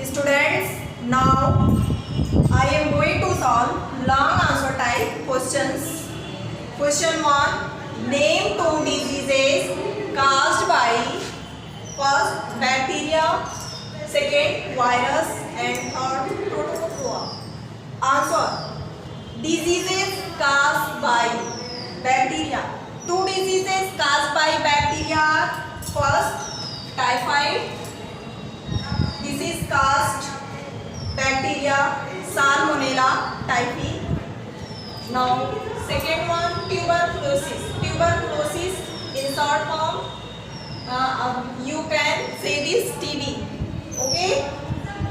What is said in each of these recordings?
Students, now I am going to solve long answer type questions. Question 1. Name two diseases caused by first bacteria, second virus and third protozoa. Answer. Diseases caused by bacteria. Two diseases caused by bacteria are first typhoid. This is caused bacteria Salmonella typhi. Now second one, tuberculosis. Tuberculosis in short form you can say this TB. Okay,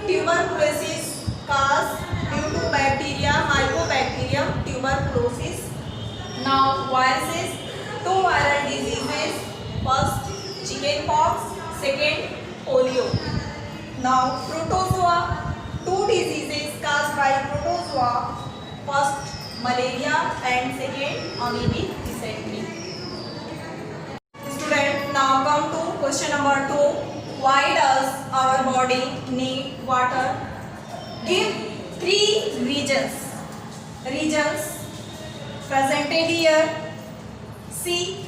tuberculosis caused due to bacteria, Mycobacterium tuberculosis. Now viruses, two viral diseases, first chickenpox, second polio. Now protozoa, two diseases caused by protozoa, first malaria and second amoebic dysentery. Student, now come to question number 2. Why does our body need water? Give 3 reasons presented here. See,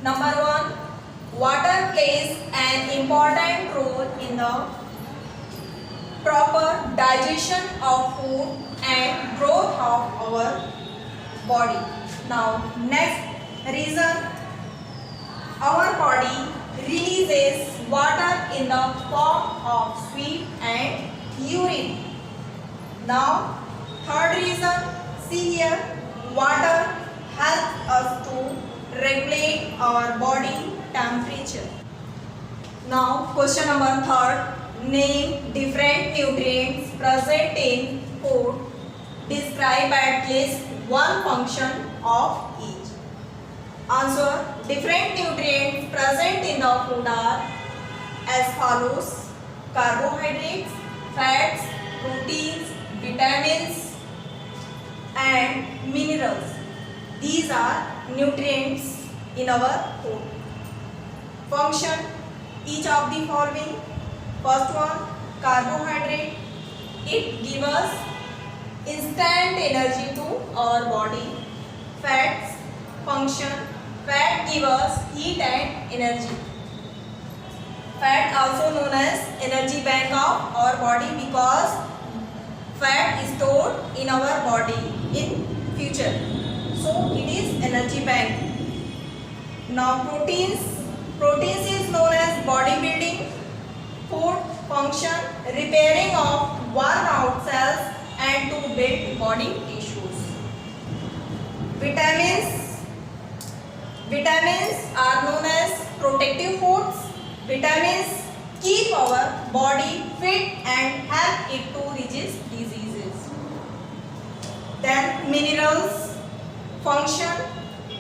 number 1, water plays an important role in the proper digestion of food and growth of our body. Now next reason, our body releases water in the form of sweat and urine. Now third reason, see here, water helps us to regulate our body temperature. Now question number 3. Name different nutrients present in food. Describe at least one function of each. Answer. Different nutrients present in the food are as follows: carbohydrates, fats, proteins, vitamins and minerals. These are nutrients in our food. Function each of the following. First one, carbohydrate. It gives us instant energy to our body. Fats function. Fat gives us heat and energy. Fat also known as energy bank of our body because fat is stored in our body in future. So it is energy bank. Now proteins. Proteins is known as bodybuilding. Food function, repairing of worn out cells and to build body tissues. Vitamins. Vitamins are known as protective foods. Vitamins keep our body fit and help it to resist diseases. Then minerals function,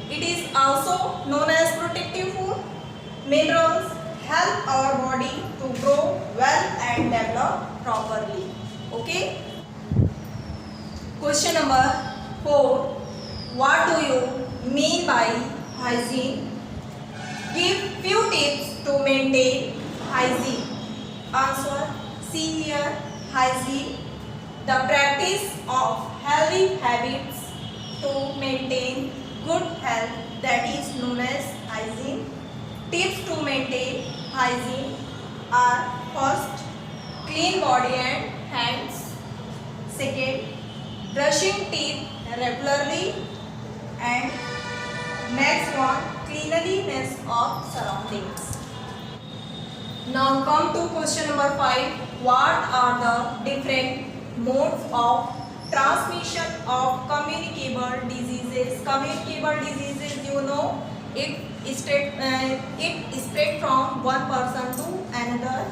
it is also known as protective food. Minerals help our body to grow well and develop properly. Okay. Question number 4. What do you mean by hygiene? Give few tips to maintain hygiene. Answer. See here, hygiene, the practice of healthy habits to maintain good health, that is known as hygiene. Tips to maintain hygiene are: first, clean body and hands. Second, brushing teeth regularly. And next one, cleanliness of surroundings. Now come to question number 5. What are the different modes of transmission of communicable diseases? Communicable diseases, you know, it spread from one person to another.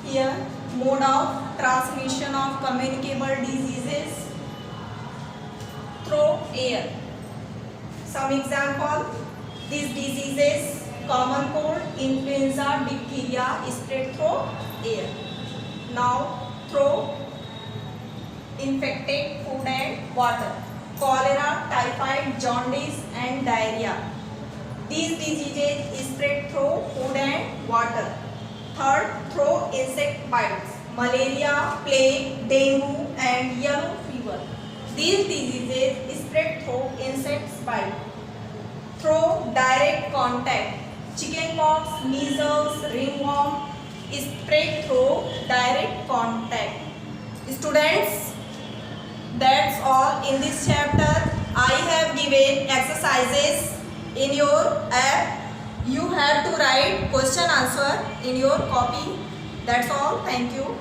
Here, mode of transmission of communicable diseases through air. Some example: these diseases, common cold, influenza, diphtheria, spread through air. Now through infected food and water. Cholera, typhoid, jaundice and diarrhea. These diseases spread through food and water. Third, through insect bites. malaria, plague, dengue and yellow fever. These diseases spread through insects bite, through direct contact. Chickenpox, measles, ringworm spread through direct contact. Students, that's all in this chapter. I have given exercises in your app. You have to write question answer in your copy. That's all. Thank you.